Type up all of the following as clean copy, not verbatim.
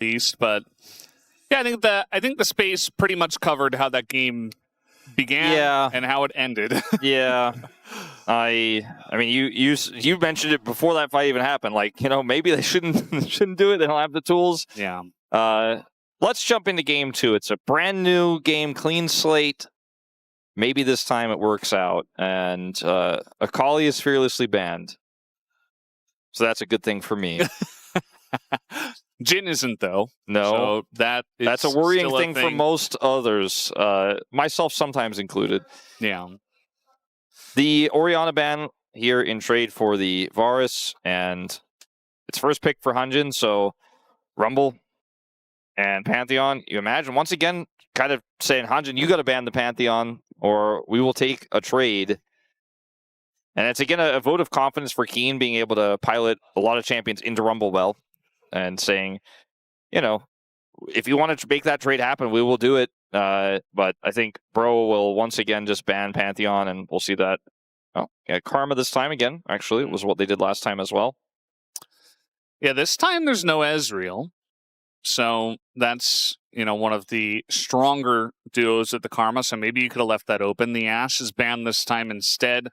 least. But yeah, I think the space pretty much covered how that game began and how it ended. Yeah. I mean, you mentioned it before that fight even happened. Like, maybe they shouldn't do it. They don't have the tools. Yeah. Let's jump into game 2. It's a brand new game, clean slate. Maybe this time it works out. And Akali is fearlessly banned. So that's a good thing for me. Jhin isn't, though. No. So that's a worrying thing for most others, myself sometimes included. Yeah. The Orianna ban here in trade for the Varus, and it's first pick for HANJIN, so Rumble and Pantheon. You imagine, once again, kind of saying, HANJIN, you got to ban the Pantheon, or we will take a trade. And it's, again, a vote of confidence for Kiin being able to pilot a lot of champions into Rumble well, and saying, if you want to make that trade happen, we will do it. But I think Bro will once again just ban Pantheon, and we'll see that. Oh, yeah, Karma this time again. Actually, it was what they did last time as well. Yeah, this time there's no Ezreal. So that's, one of the stronger duos at the Karma. So maybe you could have left that open. The Ashe is banned this time instead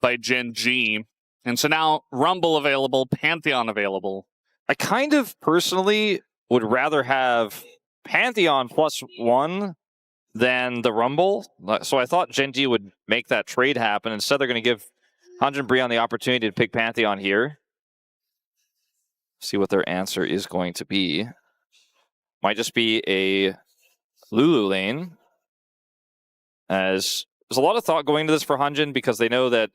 by Gen.G. And so now Rumble available, Pantheon available. I kind of personally would rather have Pantheon +1 than the Rumble. So I thought Gen.G would make that trade happen. Instead, they're going to give HANJIN BRION the opportunity to pick Pantheon here. See what their answer is going to be. Might just be a Lulu lane. As there's a lot of thought going into this for HANJIN, because they know that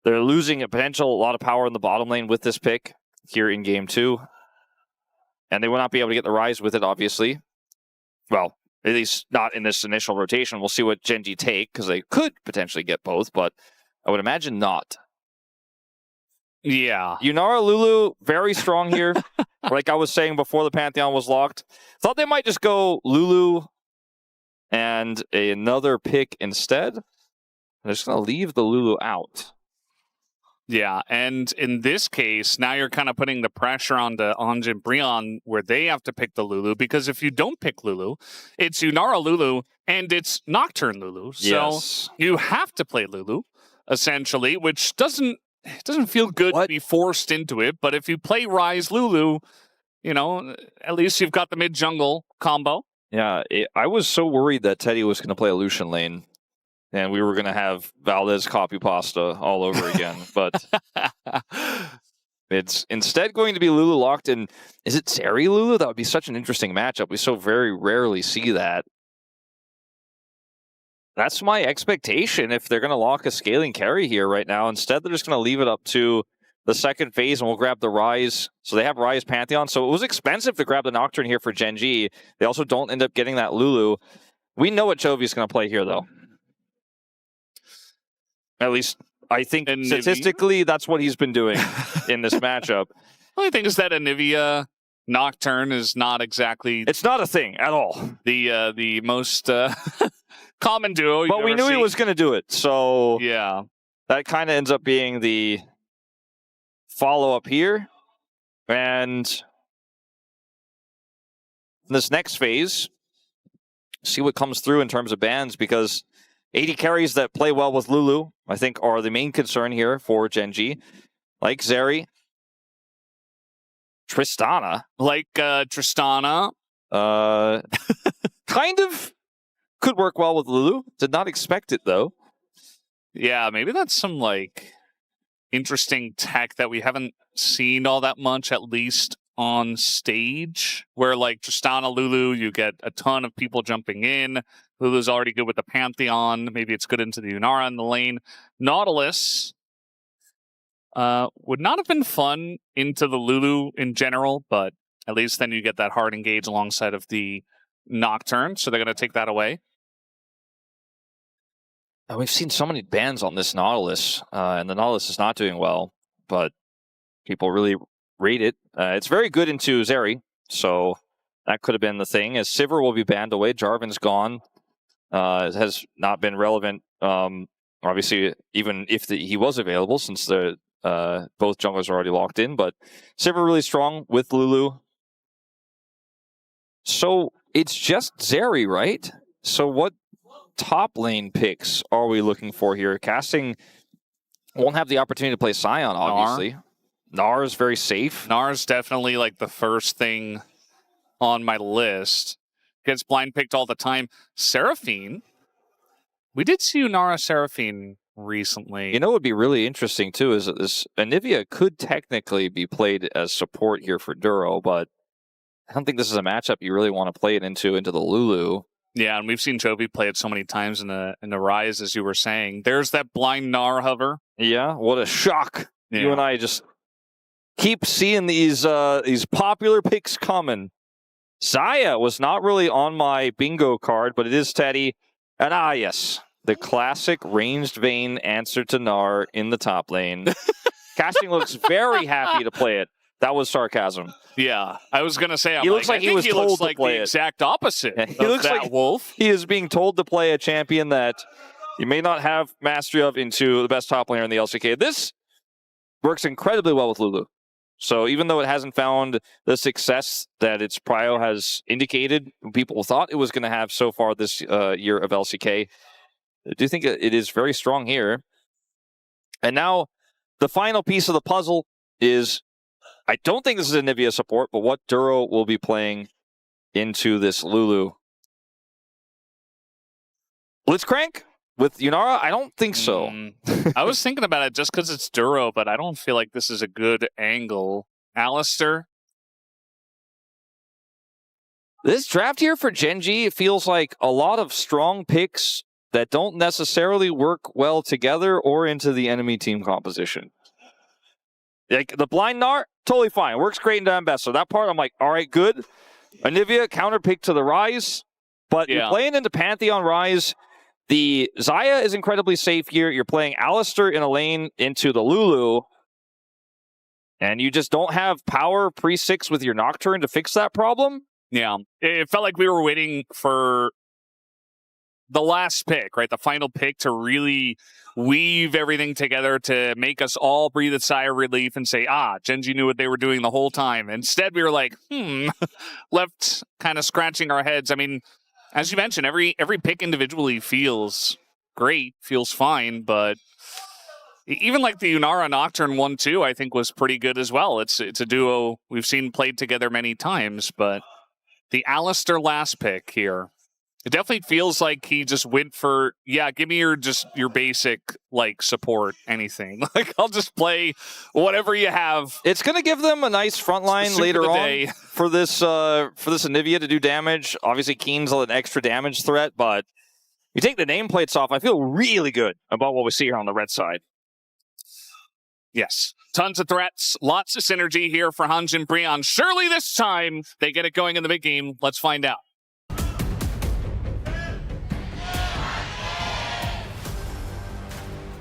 they're losing a lot of power in the bottom lane with this pick here in game 2. And they will not be able to get the Ryze with it, obviously. Well, at least not in this initial rotation. We'll see what Gen.G take, because they could potentially get both, but I would imagine not. Yeah. Yunara, Lulu, very strong here. Like I was saying before the Pantheon was locked. Thought they might just go Lulu and another pick instead. They're just going to leave the Lulu out. Yeah, and in this case, now you're kind of putting the pressure on the HANJIN BRION where they have to pick the Lulu, because if you don't pick Lulu, it's Yunara Lulu and it's Nocturne Lulu. So you have to play Lulu, essentially, which doesn't feel good to be forced into it. But if you play Ryze Lulu, at least you've got the mid-jungle combo. Yeah, I was so worried that Teddy was going to play a Lucian lane. And we were going to have Valdes copy pasta all over again. But it's instead going to be Lulu locked in. Is it Zeri Lulu? That would be such an interesting matchup. We so very rarely see that. That's my expectation if they're going to lock a scaling carry here right now. Instead, they're just going to leave it up to the second phase, and we'll grab the Ryze. So they have Ryze Pantheon. So it was expensive to grab the Nocturne here for Gen.G. They also don't end up getting that Lulu. We know what Chovy is going to play here, though. At least, I think statistically, that's what he's been doing in this matchup. The only thing is that Anivia Nocturne is not exactly... It's not a thing at all. The most common duo. But we knew he was going to do it. So yeah, that kind of ends up being the follow-up here. And this next phase, see what comes through in terms of bans, because AD carries that play well with Lulu, I think, are the main concern here for Gen.G. Like Zeri. Tristana. Like Tristana. Kind of could work well with Lulu. Did not expect it, though. Yeah, maybe that's some, interesting tech that we haven't seen all that much, at least on stage, where, Tristana, Lulu, you get a ton of people jumping in. Lulu's already good with the Pantheon. Maybe it's good into the Yunara in the lane. Nautilus would not have been fun into the Lulu in general, but at least then you get that hard engage alongside of the Nocturne, so they're going to take that away. We've seen so many bans on this Nautilus, and the Nautilus is not doing well, but people really rate it. It's very good into Zeri, so that could have been the thing, as Sivir will be banned away. Jarvan's gone. Has not been relevant, obviously, even if he was available, since both junglers are already locked in. But Sivir really strong with Lulu. So it's just Zeri, right? So what top lane picks are we looking for here? Casting won't have the opportunity to play Sion, obviously. Gnar is very safe. Gnar's definitely like the first thing on my list. Gets blind picked all the time. Seraphine. We did see Yunara Seraphine recently. You know what would be really interesting, too, is that this Anivia could technically be played as support here for Duro, but I don't think this is a matchup you really want to play it into the Lulu. Yeah, and we've seen Chovy play it so many times in the Ryze, as you were saying. There's that blind Gnar hover. Yeah, what a shock. Yeah. You and I just keep seeing these popular picks coming. Xayah was not really on my bingo card, but it is Teddy. And yes, the classic ranged Vayne answer to Gnar in the top lane. Casting looks very happy to play it. That was sarcasm. Yeah, I was going to say, he looks like he was told to play the exact opposite he of looks that like wolf. He is being told to play a champion that you may not have mastery of into the best top laner in the LCK. This works incredibly well with Lulu. So even though it hasn't found the success that its prio has indicated, people thought it was going to have so far this year of LCK, I do think it is very strong here. And now the final piece of the puzzle is, I don't think this is Anivia support, but what Duro will be playing into this Lulu. Blitzcrank with Yunara? I don't think so. I was thinking about it just because it's Duro, but I don't feel like this is a good angle. Alistar? This draft here for Gen.G, it feels like a lot of strong picks that don't necessarily work well together or into the enemy team composition. Like the blind Gnar, totally fine. Works great into Ambessa. That part, I'm like, all right, good. Anivia, counter pick to the Ryze. But you're playing into Pantheon Ryze. The Xayah is incredibly safe here. You're playing Alistar in a lane into the Lulu. And you just don't have power pre-6 with your Nocturne to fix that problem? Yeah. It felt like we were waiting for the last pick, right? The final pick to really weave everything together to make us all breathe a sigh of relief and say, Gen.G knew what they were doing the whole time. Instead, we were like, left kind of scratching our heads. I mean, as you mentioned, every pick individually feels great, feels fine, but even like the Yunara Nocturne 1-2, I think was pretty good as well. It's a duo we've seen played together many times, but the Alistar last pick here, it definitely feels like he just went for, give me your basic, like, support, anything. Like, I'll just play whatever you have. It's going to give them a nice front line later on for this Anivia to do damage. Obviously, Kiin's an extra damage threat, but you take the nameplates off, I feel really good about what we see here on the red side. Yes. Tons of threats, lots of synergy here for HANJIN BRION. Surely this time they get it going in the big game. Let's find out.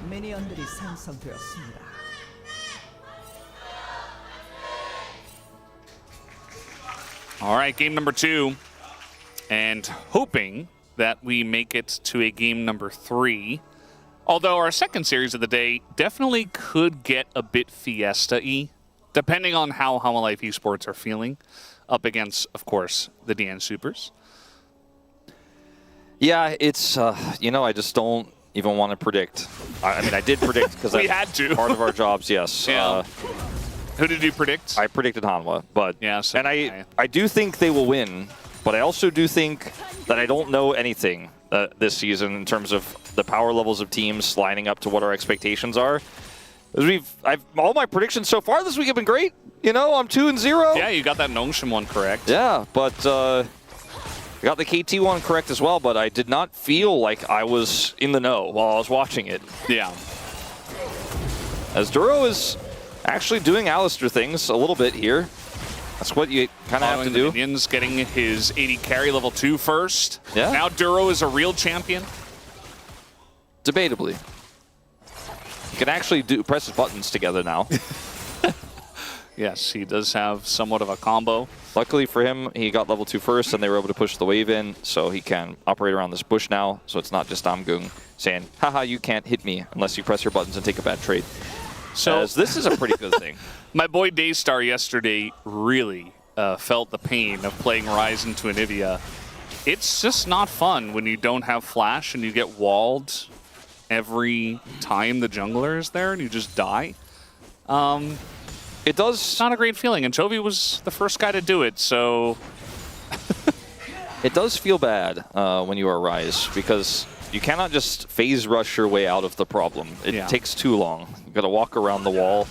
미니언들이 생성되었습니다. All right, game number 2. And hoping that we make it to a game number 3. Although our second series of the day definitely could get a bit Fiesta-y, depending on how Life eSports are feeling, up against, of course, the DN Supers. Yeah, it's, I just don't even want to predict. I mean, I did predict because we had to. Part of our jobs, yes. Yeah. Who did you predict? I predicted Hanwha, but yeah, so and I do think they will win, but I also do think that I don't know anything this season in terms of the power levels of teams lining up to what our expectations are. All my predictions so far this week have been great. I'm 2-0. Yeah, you got that Nocturne one correct. Yeah, but I got the KT one correct as well, but I did not feel like I was in the know while I was watching it. Yeah. As Duro is actually doing Alistar things a little bit here. That's what you kind of have to do. Minions getting his AD carry level 2 first. Yeah. Now Duro is a real champion. Debatably. He can actually press his buttons together now. Yes, he does have somewhat of a combo. Luckily for him, he got level 2 first, and they were able to push the wave in, so he can operate around this bush now. So it's not just Namgung saying, haha, you can't hit me unless you press your buttons and take a bad trade. So this is a pretty good thing. My boy Daystar yesterday really felt the pain of playing Ryze into Anivia. It's just not fun when you don't have flash and you get walled every time the jungler is there and you just die. It's not a great feeling, and Chovy was the first guy to do it, so... It does feel bad when you are Ryze, because you cannot just phase rush your way out of the problem. It takes too long. You've got to walk around the wall.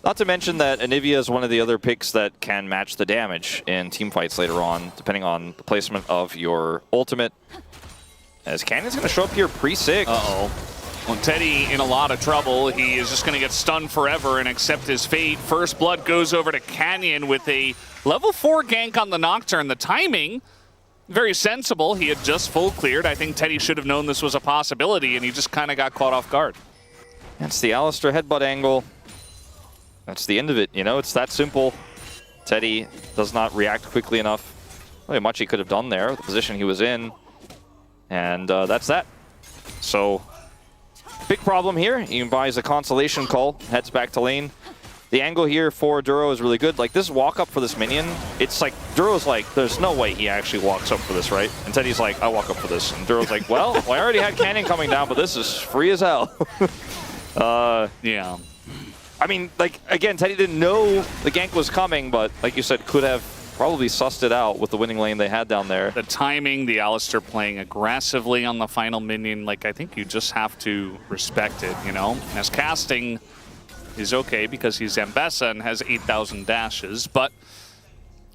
Not to mention that Anivia is one of the other picks that can match the damage in team fights later on, depending on the placement of your ultimate. As Cannon's going to show up here pre-6. Uh-oh. Well, Teddy in a lot of trouble. He is just going to get stunned forever and accept his fate. First blood goes over to Canyon with a level 4 gank on the Nocturne. The timing, very sensible. He had just full cleared. I think Teddy should have known this was a possibility, and he just kind of got caught off guard. That's the Alistar headbutt angle. That's the end of it, you know, it's that simple. Teddy does not react quickly enough. Not much he could have done there, the position he was in. And that's that. So, big problem here. He buys a consolation call, heads back to lane. The angle here for Duro is really good. Like, this walk up for this minion, it's like, Duro's like, there's no way he actually walks up for this, right? And Teddy's like, I walk up for this. And Duro's like, well, I already had Canyon coming down, but this is free as hell. Yeah. I mean, like, again, Teddy didn't know the gank was coming, but like you said, could have probably sussed it out with the winning lane they had down there. The timing, the Alistar playing aggressively on the final minion, like, I think you just have to respect it, you know? As casting is okay because he's Ambessa and has 8,000 dashes, but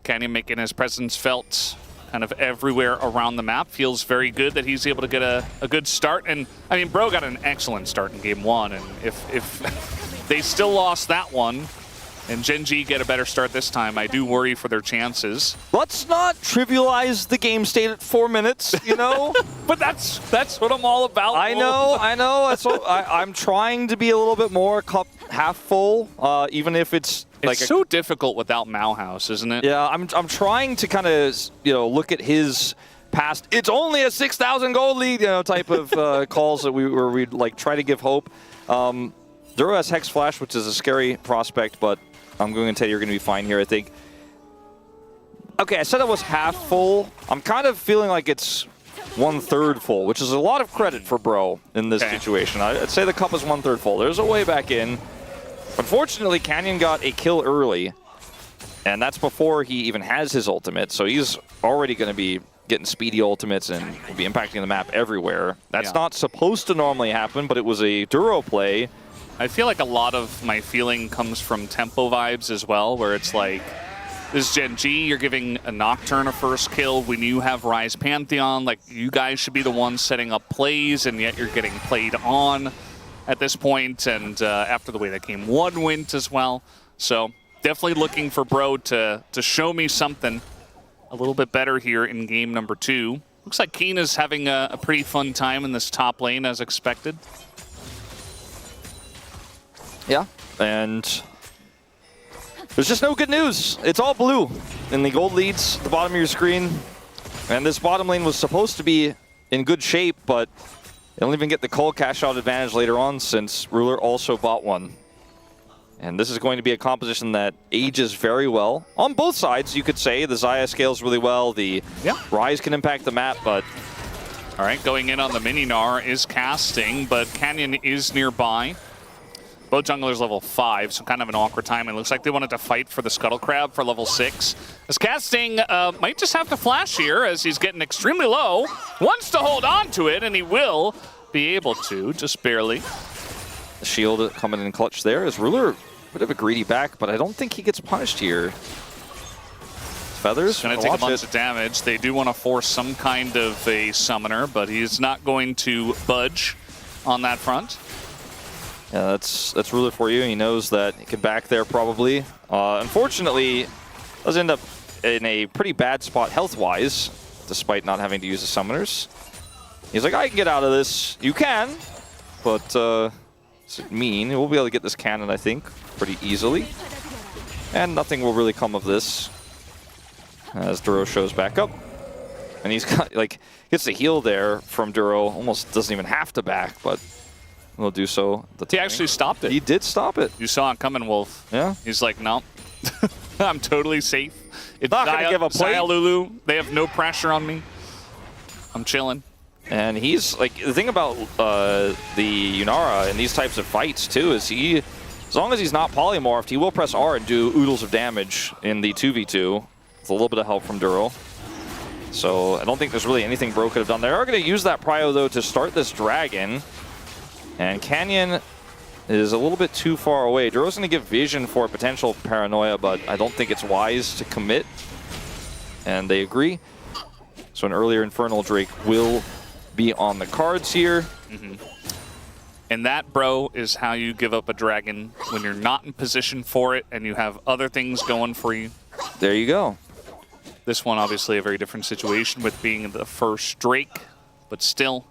Canyon making his presence felt kind of everywhere around the map. Feels very good that he's able to get a good start. And, I mean, Bro got an excellent start in game 1, and if they still lost that one, and Gen.G get a better start this time, I do worry for their chances. Let's not trivialize the game state at 4 minutes, you know? But that's what I'm all about. I know. That's what, I'm trying to be a little bit more cup half full, even if it's like so difficult without Mauhaus, isn't it? Yeah, I'm trying to kind of, you know, look at his past. It's only a 6,000 gold lead, you know, type of calls that we'd like try to give hope. Duro has Hex Flash, which is a scary prospect, but I'm going to tell you you're going to be fine here, I think. Okay, I said it was half full. I'm kind of feeling like it's 1/3 full, which is a lot of credit for Bro in this situation. I'd say the cup is 1/3 full. There's a way back in. Unfortunately, Canyon got a kill early, and that's before he even has his ultimate, so he's already going to be getting speedy ultimates and will be impacting the map everywhere. That's not supposed to normally happen, but it was a Duro play. I feel like a lot of my feeling comes from tempo vibes as well, where it's like, this is Gen.G, you're giving a Nocturne a first kill when you have Ryze Pantheon. Like, you guys should be the ones setting up plays, and yet you're getting played on at this point, and after the way that game 1 went as well. So definitely looking for Bro to show me something a little bit better here in game number 2. Looks like Kiin is having a pretty fun time in this top lane as expected. Yeah, and there's just no good news. It's all blue in the gold leads at the bottom of your screen. And this bottom lane was supposed to be in good shape, but they don't even get the Cull cash out advantage later on since Ruler also bought one. And this is going to be a composition that ages very well. On both sides, you could say. The Xayah scales really well. The Ryze can impact the map, but... All right, going in on the mini Gnar is casting, but Canyon is nearby. Both junglers level 5, so kind of an awkward time. It looks like they wanted to fight for the Scuttle Crab for level 6. As casting might just have to flash here as he's getting extremely low. Wants to hold on to it, and he will be able to, just barely. The shield coming in clutch there as Ruler, a bit of a greedy back, but I don't think he gets punished here. Feathers, going to take a bunch of damage. They do want to force some kind of a summoner, but he's not going to budge on that front. Yeah, that's Ruler for you. He knows that he can back there probably. Unfortunately, does end up in a pretty bad spot health-wise, despite not having to use the summoners. He's like, I can get out of this. You can, but does it mean we'll be able to get this cannon, I think, pretty easily. And nothing will really come of this as Duro shows back up. And he's got, like, gets the heal there from Duro. Almost doesn't even have to back, but will do so. He actually stopped it. He did stop it. You saw it coming, Wolf. Yeah. He's like, no. I'm totally safe. It's Not gonna give a plate. Xayah Lulu. They have no pressure on me. I'm chilling. And he's like, the thing about the Yunara in these types of fights too is as long as he's not polymorphed, he will press R and do oodles of damage in the 2v2 with a little bit of help from Duro. So I don't think there's really anything Bro could have done. They are going to use that prio though to start this dragon. And Canyon is a little bit too far away. Duro's going to give vision for potential paranoia, but I don't think it's wise to commit. And they agree. So an earlier Infernal Drake will be on the cards here. And that, bro, is how you give up a dragon when you're not in position for it and you have other things going for you. There you go. This one, obviously, a very different situation with being the first Drake, but still.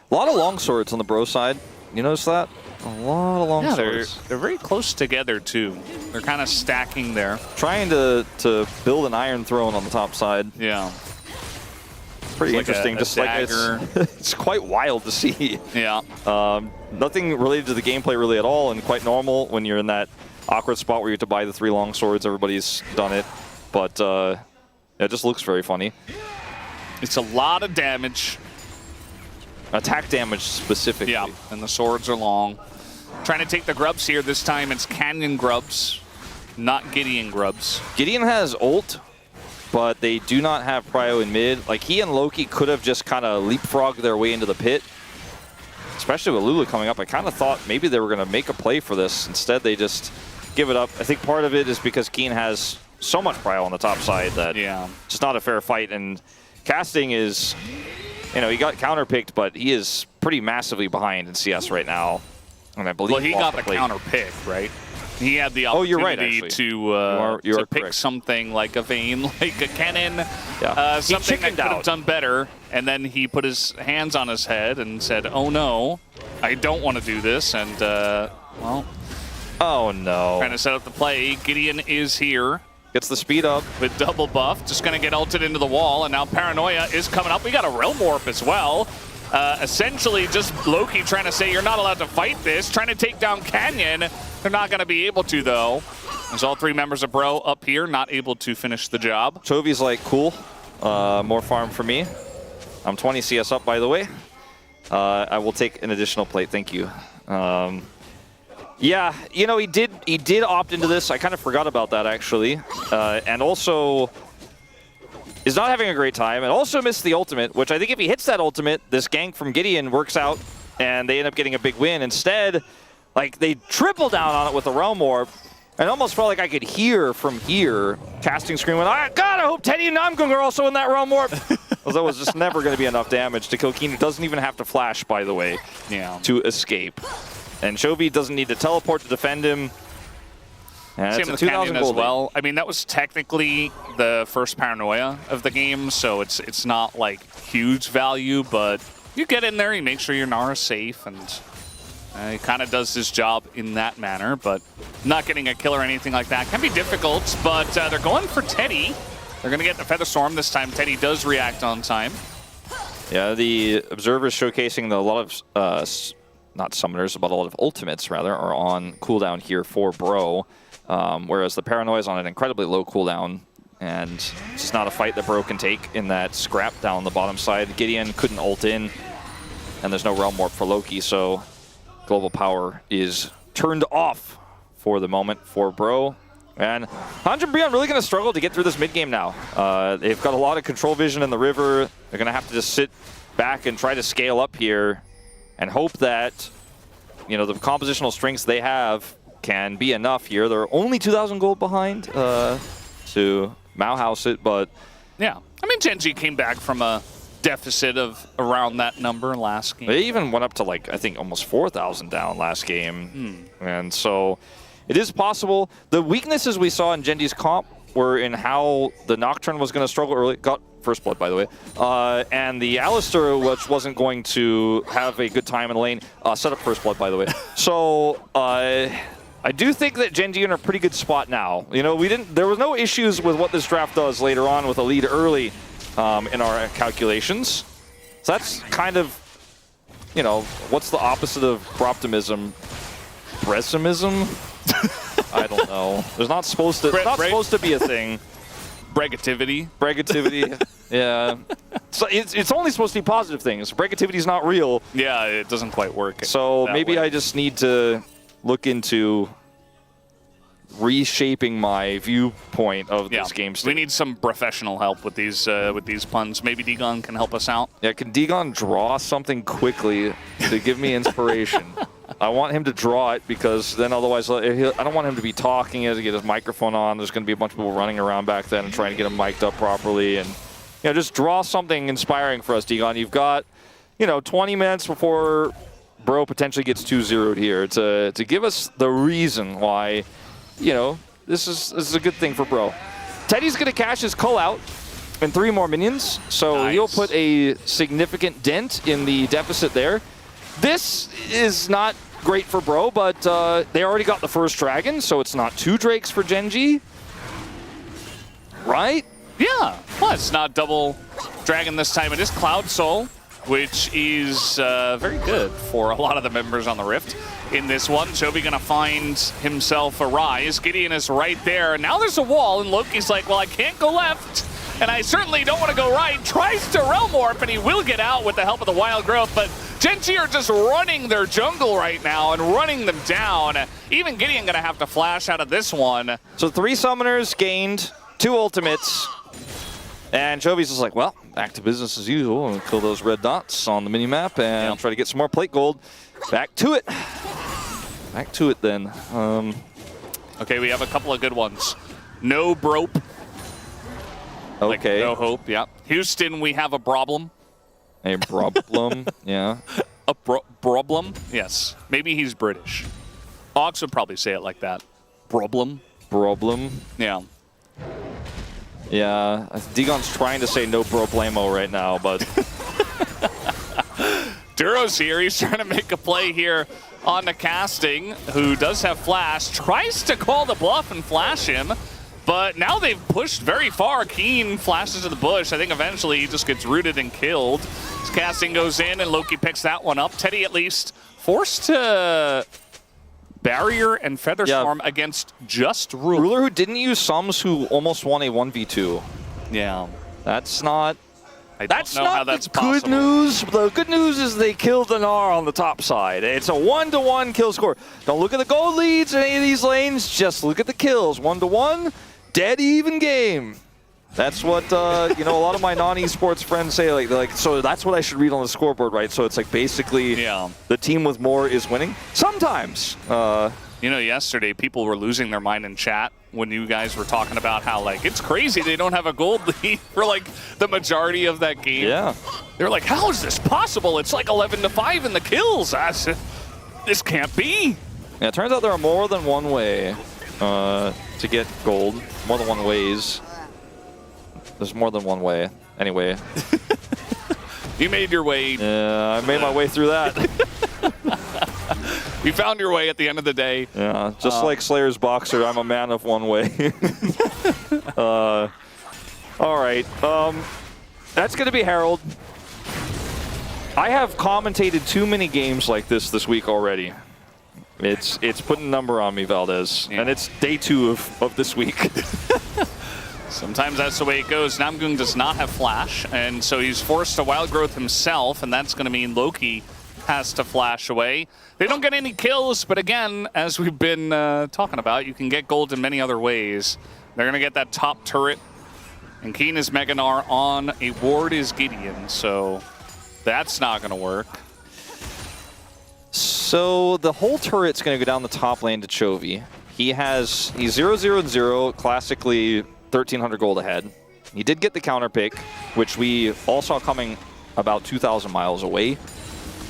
A lot of longswords on the Bro side. You notice that? A lot of longswords. They're very close together, too. They're kind of stacking there. Trying to build an Iron Throne on the top side. Yeah. Pretty It's like interesting. Just like it's quite wild to see. Yeah. Nothing related to the gameplay really at all, and quite normal when you're in that awkward spot where you have to buy the 3 longswords. Everybody's done it. But it just looks very funny. It's a lot of damage. Attack damage specifically. Yeah, and the swords are long. Trying to take the grubs here. This time it's Canyon grubs, not GIDEON grubs. GIDEON has ult, but they do not have prio in mid. Like, he and Loki could have just kind of leapfrogged their way into the pit. Especially with Lulu coming up. I kind of thought maybe they were going to make a play for this. Instead, they just give it up. I think part of it is because Kiin has so much prio on the top side that it's just not a fair fight. And casting is, you know, he got counterpicked, but he is pretty massively behind in CS right now. And I believe he got the counter pick, right? He had the opportunity to pick something like a Vayne, like a Kennen, something that could have done better. And then he put his hands on his head and said, "Oh no, I don't want to do this." And well, oh no, trying to set up the play. GIDEON is here. Gets the speed up. With double buff, just going to get ulted into the wall, and now Paranoia is coming up. We got a Realm Warp as well. Essentially just Loki trying to say you're not allowed to fight this, trying to take down Canyon. They're not going to be able to, though. There's all 3 members of Bro up here, not able to finish the job. Chovy's like, cool, more farm for me. I'm 20 CS up, by the way. I will take an additional plate, thank you. Yeah, you know, he did opt into this. I kind of forgot about that, actually. And also is not having a great time, and also missed the ultimate, which I think if he hits that ultimate, this gank from GIDEON works out, and they end up getting a big win. Instead, like, they triple down on it with the Realm Warp, and almost felt like I could hear from here, casting screen went, God, I hope Teddy and Namgung are also in that Realm Warp. Because that was just never going to be enough damage to kill Kiin, who doesn't even have to flash, by the way, to escape. And Chovy doesn't need to teleport to defend him. And same with Canyon as well. I mean, that was technically the first Paranoia of the game, so it's not like huge value, but you get in there, you make sure your Gnar is safe, and he kind of does his job in that manner, but not getting a kill or anything like that can be difficult, but they're going for Teddy. They're going to get the Feather Storm this time. Teddy does react on time. Yeah, the observers showcasing a lot of, not summoners, but a lot of ultimates, rather, are on cooldown here for Bro. Whereas the Paranoia is on an incredibly low cooldown, and it's just not a fight that Bro can take in that scrap down the bottom side. GIDEON couldn't ult in, and there's no Realm Warp for Loki, so global power is turned off for the moment for Bro. And HANJIN BRION really going to struggle to get through this mid-game now. They've got a lot of control vision in the river. They're going to have to just sit back and try to scale up here and hope that, you know, the compositional strengths they have can be enough here. They're only 2,000 gold behind to Mauhouse it, but yeah, I mean, Gen.G came back from a deficit of around that number last game. They even went up to, like, I think almost 4,000 down last game. And so it is possible. The weaknesses we saw in Gen.G's comp were in how the Nocturne was going to struggle early. Got first blood, by the way. And the Alistar, which wasn't going to have a good time in the lane, set up first blood, by the way. So I do think that Gen.G are in a pretty good spot now. You know, there was no issues with what this draft does later on with a lead early in our calculations. So that's kind of, you know, what's the opposite of optimism? Pessimism? I don't know. There's not supposed to. It's not supposed to be a thing. Bregativity. Bregativity. Yeah. So it's only supposed to be positive things. Bregativity is not real. Yeah, it doesn't quite work. So maybe I just need to look into reshaping my viewpoint of this game state. We need some professional help with these puns. Maybe D-Gon can help us out. Yeah, can D-Gon draw something quickly to give me inspiration? I want him to draw it because then otherwise I don't want him to be talking as he get his microphone on. There's going to be a bunch of people running around back then and trying to get him mic'd up properly. And just draw something inspiring for us, D-Gon. You've got 20 minutes before Bro potentially gets 2-0'd here to give us the reason why. This is a good thing for Bro. Teddy's going to cash his cull out and 3 more minions, so he'll put a significant dent in the deficit there. This is not great for Bro, but they already got the first dragon, so it's not 2 Drakes for Gen.G. Right? Yeah. Well, it's not double dragon this time. It is Cloud Soul, which is very good for a lot of the members on the Rift. In this one, Chovy gonna find himself a Ryze. Gideon is right there. Now there's a wall, and Loki's like, well, I can't go left, and I certainly don't want to go right. Tries to Realm Warp, and he will get out with the help of the Wild Growth, but Gen.G are just running their jungle right now and running them down. Even Gideon gonna have to flash out of this one. So 3 summoners gained, 2 ultimates, and Chovy's just like, well, back to business as usual, and kill those red dots on the minimap and try to get some more plate gold. Back to it. Back to it then. Okay, we have a couple of good ones. No Brope. Okay. Like, no hope, yeah. Houston, we have a problem. A problem, yeah. A problem? Yes. Maybe he's British. Ox would probably say it like that. Problem? Problem. Yeah. Yeah, D-Gon's trying to say no problemo right now, but... Duro's here. He's trying to make a play here on the casting, who does have flash. Tries to call the bluff and flash him, but now they've pushed very far. Kiin flashes to the bush. I think eventually he just gets rooted and killed. His casting goes in, and Loki picks that one up. Teddy at least forced to barrier and feather storm against just Ruler. Ruler, who didn't use Sums, who almost won a 1v2. Yeah. That's not... That's not how that's possible. Good news. The good news is they killed the Gnar on the top side. It's a 1-to-1 kill score. Don't look at the gold leads in any of these lanes. Just look at the kills. 1-to-1, dead even game. That's what a lot of my non-esports friends say. Like, so that's what I should read on the scoreboard, right? So it's like basically the team with more is winning. Sometimes. Yesterday people were losing their mind in chat when you guys were talking about how, like, it's crazy they don't have a gold lead for, like, the majority of that game. Yeah. They're like, how is this possible? It's like 11-5 in the kills. This can't be. Yeah, it turns out there are more than one way to get gold. More than one ways. There's more than one way. Anyway. You made your way. Yeah, I made my way through that. You found your way at the end of the day. Yeah, just like Slayer's Boxer, I'm a man of one way. All right. That's going to be Herald. I have commentated too many games like this week already. It's putting a number on me, Valdes. Yeah. And it's day 2 of this week. Sometimes that's the way it goes. Namgung does not have flash, and so he's forced to wild growth himself, and that's going to mean Loki has to flash away. They don't get any kills, but again, as we've been talking about, you can get gold in many other ways. They're going to get that top turret, and Kiin is Mega Gnar on, a ward is Gideon, so that's not going to work. So the whole turret's going to go down the top lane to Chovy. He's 0-0-0, classically 1,300 gold ahead. He did get the counter pick, which we all saw coming about 2,000 miles away.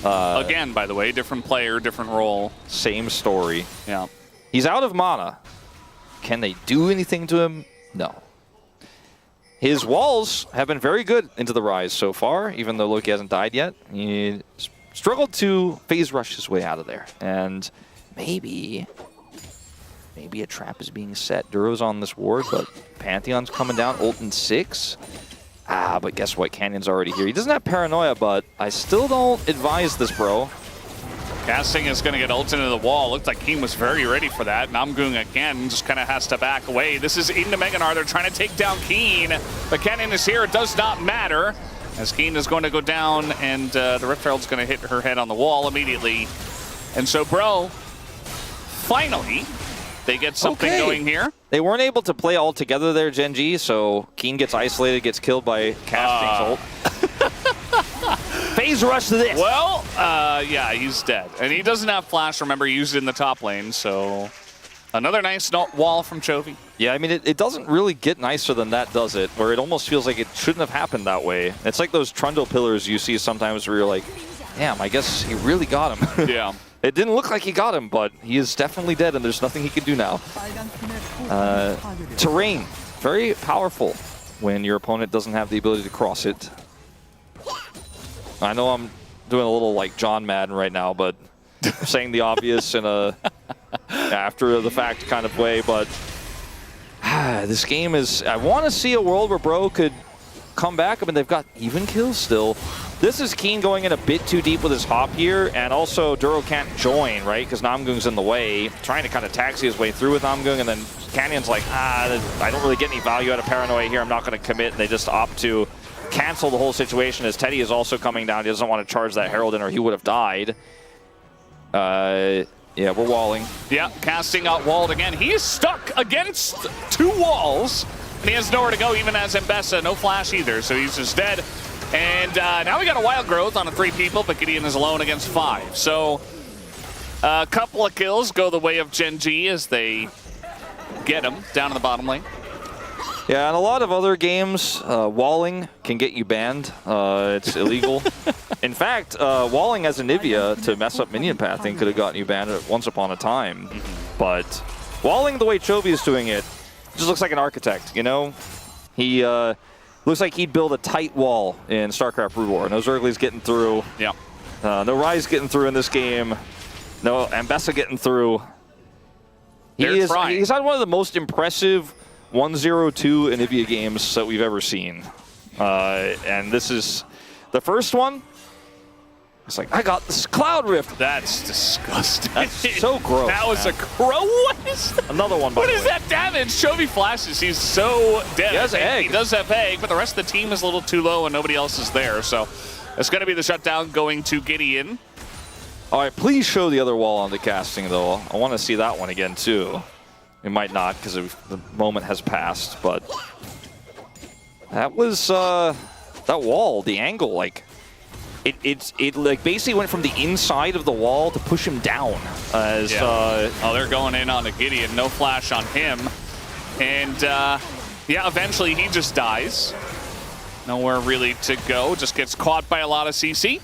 Again, by the way, different player, different role. Same story. Yeah. He's out of mana. Can they do anything to him? No. His walls have been very good into the Ryze so far, even though Loki hasn't died yet. He struggled to phase rush his way out of there. And maybe a trap is being set. Duro's on this ward, but Pantheon's coming down, ult in 6. But guess what? Canyon's already here. He doesn't have paranoia, but I still don't advise this, bro. Casting is going to get ulted into the wall. Looked like Kiin was very ready for that. Namgung again just kind of has to back away. This is into Mega Gnar. They're trying to take down Kiin. But Kennen is here. It does not matter, as Kiin is going to go down, and the Rift Herald's going to hit her head on the wall immediately. And so, bro, finally, they get something going here. They weren't able to play all together there, Gen.G, so Kiin gets isolated, gets killed by Casting's ult. Phase rush to this. Well, yeah, he's dead. And he doesn't have flash, remember, he used it in the top lane, so another nice wall from Chovy. Yeah, I mean, it doesn't really get nicer than that, does it? Where it almost feels like it shouldn't have happened that way. It's like those Trundle pillars you see sometimes where you're like, damn, I guess he really got him. Yeah. It didn't look like he got him, but he is definitely dead, and there's nothing he can do now. Terrain, very powerful when your opponent doesn't have the ability to cross it. I know I'm doing a little like John Madden right now, but saying the obvious in a after the fact kind of way, but this game is, I want to see a world where Bro could come back. I mean, they've got even kills still. This is Kiin going in a bit too deep with his hop here, and also Duro can't join, right? Because Namgung's in the way, trying to kind of taxi his way through with Namgung, and then Canyon's like, I don't really get any value out of Paranoia here, I'm not going to commit, and they just opt to cancel the whole situation as Teddy is also coming down. He doesn't want to charge that Herald in or he would have died. Yeah, we're walling. Yeah, casting out walled again. He's stuck against two walls, and he has nowhere to go, even as Ambessa. No flash either, so he's just dead. And now we got a wild growth on 3 people, but GIDEON is alone against 5. So a couple of kills go the way of Gen.G as they get him down in the bottom lane. Yeah, in a lot of other games, walling can get you banned. It's illegal. In fact, walling as Anivia to mess up minion pathing could have gotten you banned once upon a time. But walling the way Chovy is doing it just looks like an architect, you know? He looks like he'd build a tight wall in StarCraft Brood War. No Zergly's getting through. Yeah. No Ryze getting through in this game. No Ambessa getting through. He's had one of the most impressive 1-0-2 Anivia games that we've ever seen. And this is the first one. It's like, I got this Cloud Rift. That's disgusting. That's so gross. That was a crow. What is that? Another one, by What the is way. that damage? Chovy flashes. He's so dead. He has egg. He does have egg, but the rest of the team is a little too low and nobody else is there. So it's going to be the shutdown going to GIDEON. All right, please show the other wall on the casting, though. I want to see that one again, too. It might not, because the moment has passed, but that was that wall, the angle, like it like basically went from the inside of the wall to push him down. As oh, they're going in on a GIDEON, no flash on him, and yeah, eventually he just dies. Nowhere really to go, just gets caught by a lot of CC.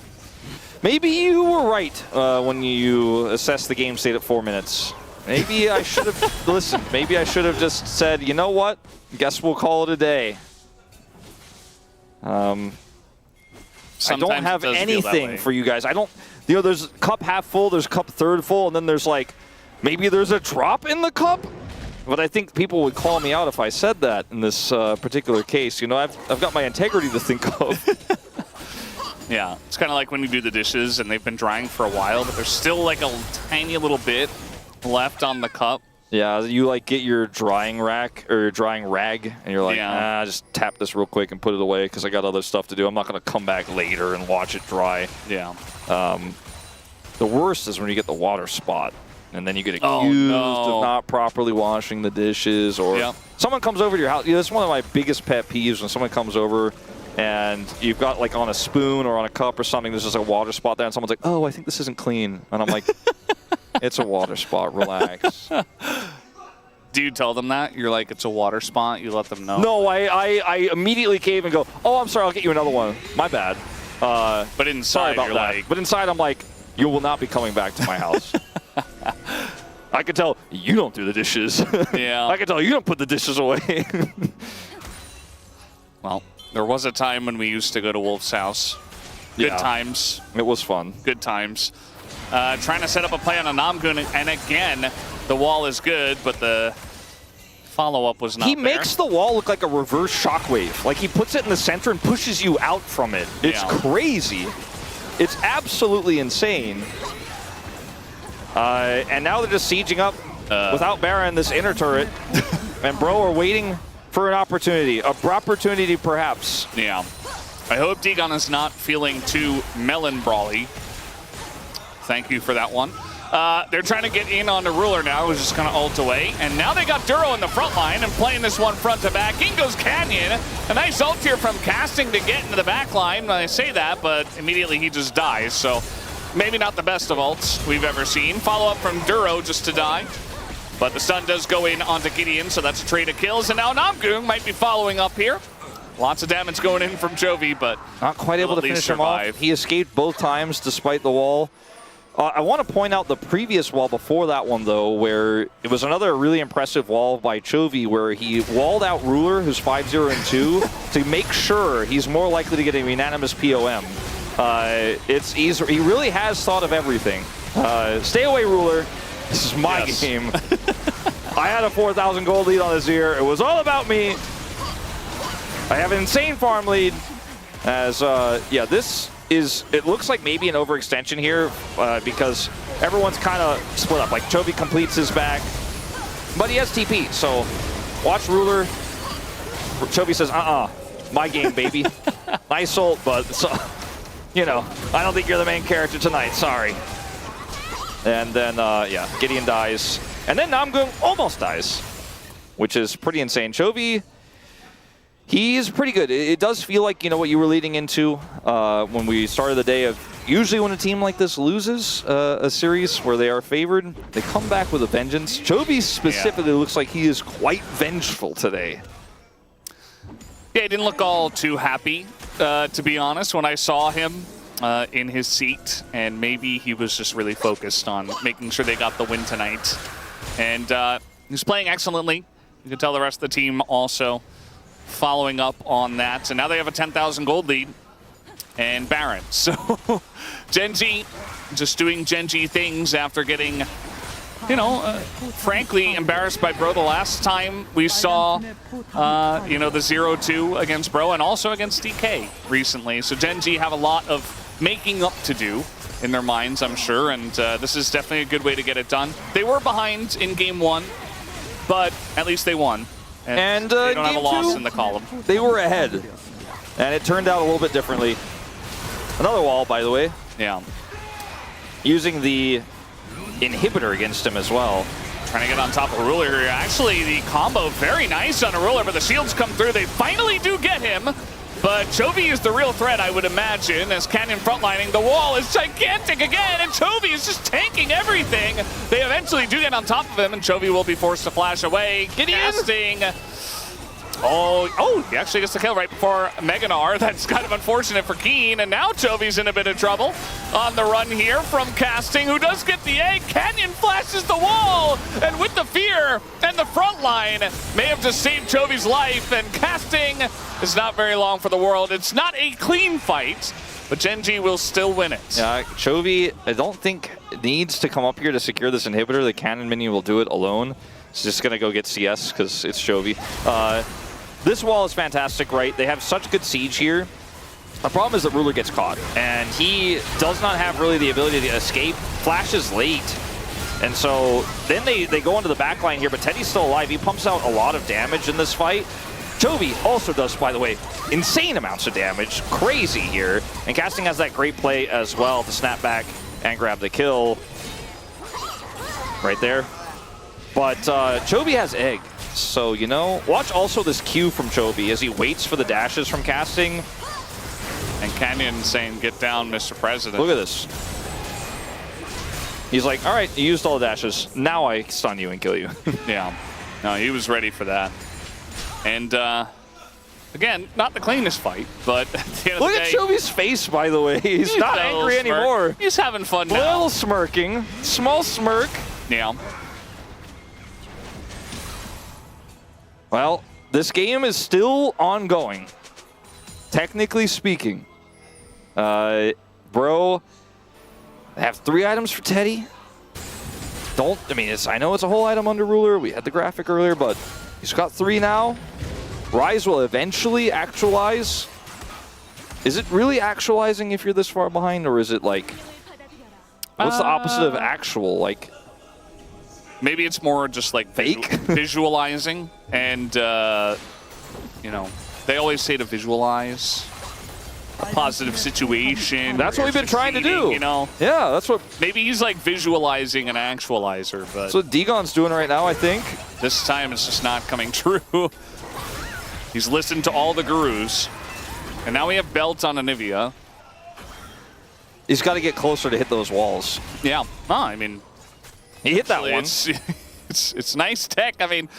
Maybe you were right when you assessed the game state at 4 minutes. Maybe I should have listened. Maybe I should have just said, you know what? Guess we'll call it a day. I don't have anything for you guys. I don't, you know, there's cup half full, there's cup third full, and then there's like, maybe there's a drop in the cup? But I think people would call me out if I said that in this particular case. You know, I've got my integrity to think of. Yeah, it's kind of like when you do the dishes and they've been drying for a while, but there's still like a tiny little bit left on the cup. Yeah, you like get your drying rack or your drying rag, and you're like, just tap this real quick and put it away because I got other stuff to do. I'm not going to come back later and watch it dry. Yeah. The worst is when you get the water spot, and then you get accused of not properly washing the dishes, or someone comes over to your house. Yeah, that's one of my biggest pet peeves when someone comes over and you've got like on a spoon or on a cup or something, there's just a water spot there, and someone's like, oh, I think this isn't clean. And I'm like, it's a water spot, relax. Do you tell them that? You're like, it's a water spot? You let them know? No, I immediately cave and go, oh, I'm sorry, I'll get you another one. My bad. But inside, you're like... But inside, I'm like, you will not be coming back to my house. I can tell you don't do the dishes. Yeah. I can tell you don't put the dishes away. Well, there was a time when we used to go to Wolf's house. Good times. It was fun. Good times. Trying to set up a play on a Namgung, and again, the wall is good, but the follow-up was not there. He makes the wall look like a reverse shockwave. Like, he puts it in the center and pushes you out from it. It's crazy. It's absolutely insane. And now they're just sieging up without Baron, this inner turret. And Bro are waiting for an opportunity. A opportunity, perhaps. Yeah. I hope Dagon is not feeling too melon brawly. Thank you for that one. They're trying to get in on the ruler now, who's just going to ult away. And now they got Duro in the front line and playing this one front to back. In goes Canyon. A nice ult here from Casting to get into the back line. I say that, but immediately he just dies. So maybe not the best of ults we've ever seen. Follow up from Duro just to die. But the stun does go in onto Gideon, so that's a trade of kills. And now Namgung might be following up here. Lots of damage going in from Chovy, but not quite able to finish him off. He escaped both times despite the wall. I want to point out the previous wall before that one, though, where it was another really impressive wall by Chovy, where he walled out Ruler, who's 5-0 and 2, to make sure he's more likely to get a unanimous POM. He really has thought of everything. Stay away, Ruler. This is my game. I had a 4,000 gold lead on this year. It was all about me. I have an insane farm lead. As, yeah, this is, it looks like maybe an overextension here because everyone's kind of split up. Like, Chovy completes his back, but he has TP. So, watch Ruler. Chovy says, my game, baby. Nice ult, but, so, you know, I don't think you're the main character tonight. Sorry. And then, yeah, Gideon dies. And then Namgung almost dies, which is pretty insane. Chovy, he's pretty good. It does feel like, you know, what you were leading into when we started the day of usually when a team like this loses a series where they are favored, they come back with a vengeance. Chovy specifically looks like he is quite vengeful today. Yeah, he didn't look all too happy, to be honest, when I saw him in his seat, and maybe he was just really focused on making sure they got the win tonight. And he's playing excellently. You can tell the rest of the team also following up on that. And now they have a 10,000 gold lead and Baron. So Gen.G just doing Gen.G things after getting, you know, frankly embarrassed by Bro the last time we saw, you know, the 0-2 against Bro and also against DK recently. So Gen.G have a lot of making up to do in their minds, I'm sure, and this is definitely a good way to get it done. They were behind in game 1, but at least they won. And they don't have a loss in the column. They were ahead, and it turned out a little bit differently. Another wall, by the way. Yeah. Using the inhibitor against him as well. Trying to get on top of Ruler here. Actually, the combo very nice on a Ruler, but the shields come through. They finally do get him. But Chovy is the real threat, I would imagine, as Canyon frontlining. The wall is gigantic again, and Chovy is just tanking everything. They eventually do get on top of him, and Chovy will be forced to flash away. Casting. Oh, he actually gets the kill right before Gnar. That's kind of unfortunate for Kiin, and now Chovy's in a bit of trouble on the run here from Casting, who does get the egg. Canyon flashes the wall, and with the fear and the front line, may have just saved Chovy's life, and Casting is not very long for the world. It's not a clean fight, but Gen.G will still win it. Yeah, Chovy, I don't think needs to come up here to secure this inhibitor. The cannon minion will do it alone. It's just going to go get CS because it's Chovy. This wall is fantastic, right? They have such good siege here. The problem is that Ruler gets caught, and he does not have really the ability to escape. Flashes late. And so then they go into the back line here, but Teddy's still alive. He pumps out a lot of damage in this fight. Chovy also does, by the way, insane amounts of damage. Crazy here. And Casting has that great play as well to snap back and grab the kill. Right there. But Chovy has egg. So, you know, watch also this Q from Chovy as he waits for the dashes from Casting. And Canyon saying, get down, Mr. President. Look at this. He's like, all right, you used all the dashes. Now I stun you and kill you. Yeah. No, he was ready for that. And, again, not the cleanest fight, but at the end Look of the at day, Chovy's face, by the way. He's not angry anymore. He's having fun now. Little smirking. Small smirk. Yeah. Well, this game is still ongoing, technically speaking. Bro, they have 3 items for Teddy. I know it's a whole item under Ruler. We had the graphic earlier, but he's got 3 now. Ryze will eventually actualize. Is it really actualizing if you're this far behind, or is it like What's the opposite of actual? Like, maybe it's more just like fake visualizing, and you know, they always say to visualize a positive situation. That's what we've been trying to do. You know, yeah, that's what. Maybe he's like visualizing an actualizer, but that's what Degon's doing right now, I think. This time it's just not coming true. He's listened to all the gurus, and now we have belt on Anivia. He's got to get closer to hit those walls. Yeah, I mean, he hit that one. It's nice tech. I mean,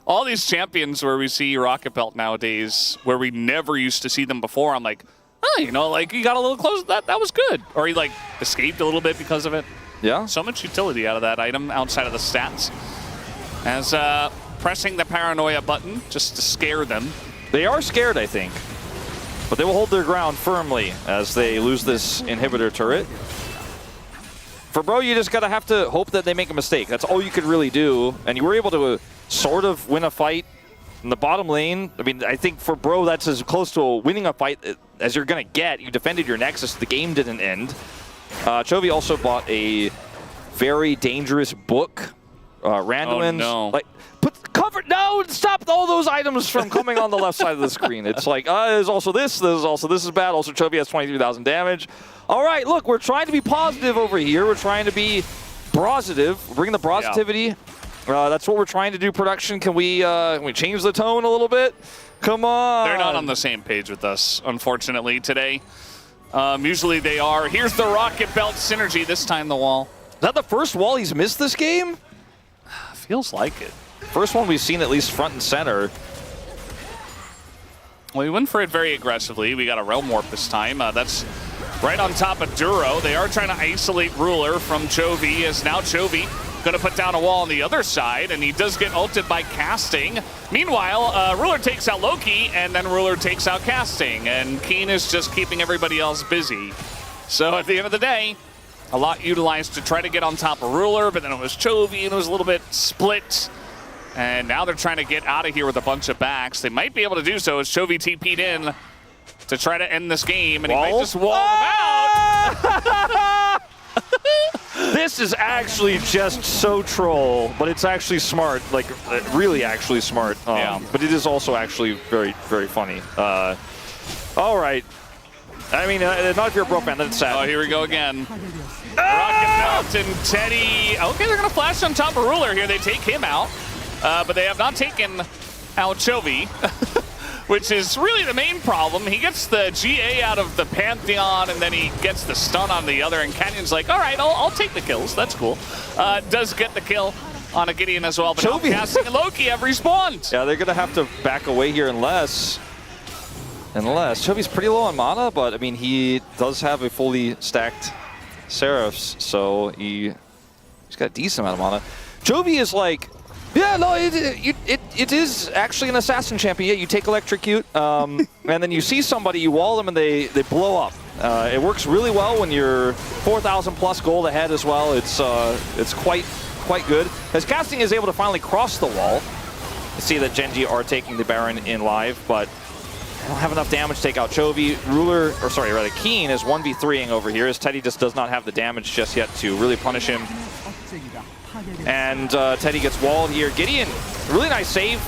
all these champions where we see Rocket Belt nowadays, where we never used to see them before, I'm like, oh, you know, like he got a little close. That was good. Or he like escaped a little bit because of it. Yeah. So much utility out of that item outside of the stats. As pressing the paranoia button just to scare them. They are scared, I think. But they will hold their ground firmly as they lose this inhibitor turret. For Bro, you just gotta have to hope that they make a mistake. That's all you could really do. And you were able to sort of win a fight in the bottom lane. I mean, I think for Bro, that's as close to winning a fight as you're gonna get. You defended your Nexus. The game didn't end. Chovy also bought a very dangerous book. Randuin's, like, put cover, no, stop all those items from coming on the left side of the screen. It's like, there's also this, this is bad. Also, Chovy has 23,000 damage. All right, look, we're trying to be positive over here. We're trying to be positive, bring the positivity. Yeah. That's what we're trying to do, production. Can we change the tone a little bit? Come on. They're not on the same page with us, unfortunately, today. Usually they are. Here's the Rocket Belt synergy, this time the wall. Is that the first wall he's missed this game? Feels like it. First one we've seen at least front and center. Well, he went for it very aggressively. We got a Realm Warp this time. That's right on top of Duro. They are trying to isolate Ruler from Chovy, as now Chovy going to put down a wall on the other side, and he does get ulted by casting. Meanwhile, Ruler takes out Loki, and then Ruler takes out casting, and Kiin is just keeping everybody else busy. So at the end of the day, a lot utilized to try to get on top of Ruler, but then it was Chovy, and it was a little bit split. And now they're trying to get out of here with a bunch of backs. They might be able to do so as Chovy TP'd in to try to end this game, and he might just wall them out. This is actually just so troll, but it's actually smart, like really actually smart. Yeah. But it is also actually very, very funny. All right. I mean, not if you're a Bro fan, that's sad. Oh, here we go again. Rocket Belt and Teddy. Okay, they're going to flash on top of Ruler here. They take him out, but they have not taken out Chovy, which is really the main problem. He gets the GA out of the Pantheon, and then he gets the stun on the other, and Canyon's like, all right, I'll take the kills. That's cool. Does get the kill on a Gideon as well, but Chovy. Casting and Loki have respawned. Yeah, they're going to have to back away here unless Chovy's pretty low on mana, but I mean, he does have a fully stacked Seraphs, so he's got a decent amount of mana. Chovy is like, yeah, no, it is actually an assassin champion. Yeah, you take electrocute, and then you see somebody, you wall them, and they blow up. It works really well when you're 4,000 plus gold ahead as well. It's quite good. As casting is able to finally cross the wall. You see that Gen.G are taking the Baron in live, but I don't have enough damage to take out Chovy. Kiin is 1v3ing over here, as Teddy just does not have the damage just yet to really punish him. And Teddy gets walled here. Gideon, really nice save.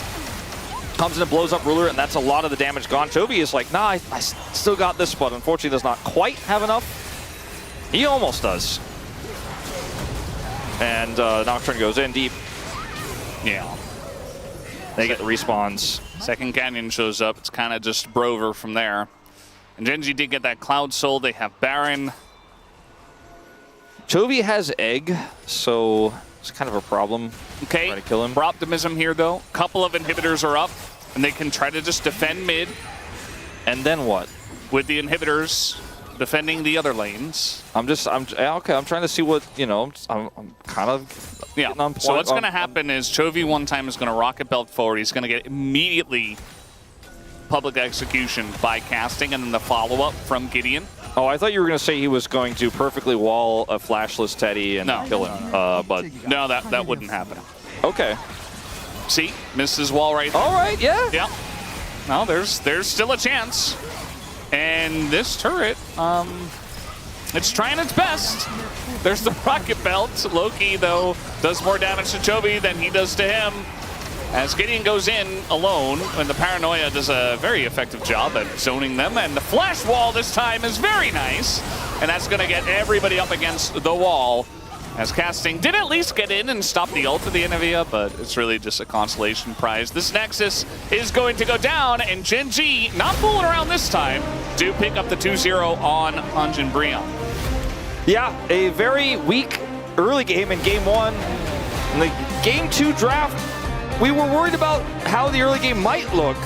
Comes in and blows up Ruler, and that's a lot of the damage gone. Chovy is like, nah, I still got this, but unfortunately does not quite have enough. He almost does. And Nocturne goes in deep. Yeah. They get the respawns. Second Canyon shows up. It's kind of just Brover from there. And Gen.G did get that Cloud Soul. They have Baron. Chovy has Egg, so it's kind of a problem. Okay, try to kill him. For optimism here, though. Couple of inhibitors are up, and they can try to just defend mid. And then what? With the inhibitors defending the other lanes. I'm trying to see what, you know, I'm kind of... Yeah, so what's going to happen is Chovy one time is going to rocket belt forward. He's going to get immediately public execution by casting, and then the follow-up from Gideon. Oh, I thought you were going to say he was going to perfectly wall a flashless Teddy and kill him. But no, that wouldn't happen. Okay. See, missed his wall right there. All right, yeah. Yeah. No, there's still a chance. And this turret, It's trying its best. There's the rocket belt. Loki, though, does more damage to Chovy than he does to him. As Gideon goes in alone, and the Paranoia does a very effective job at zoning them. And the flash wall this time is very nice. And that's going to get everybody up against the wall. As Casting did at least get in and stop the ult of the Anivia, but it's really just a consolation prize. This Nexus is going to go down, and Gen.G, not fooling around this time, do pick up the 2-0 on HANJIN BRION. Yeah, a very weak early game in game 1. In the game 2 draft, we were worried about how the early game might look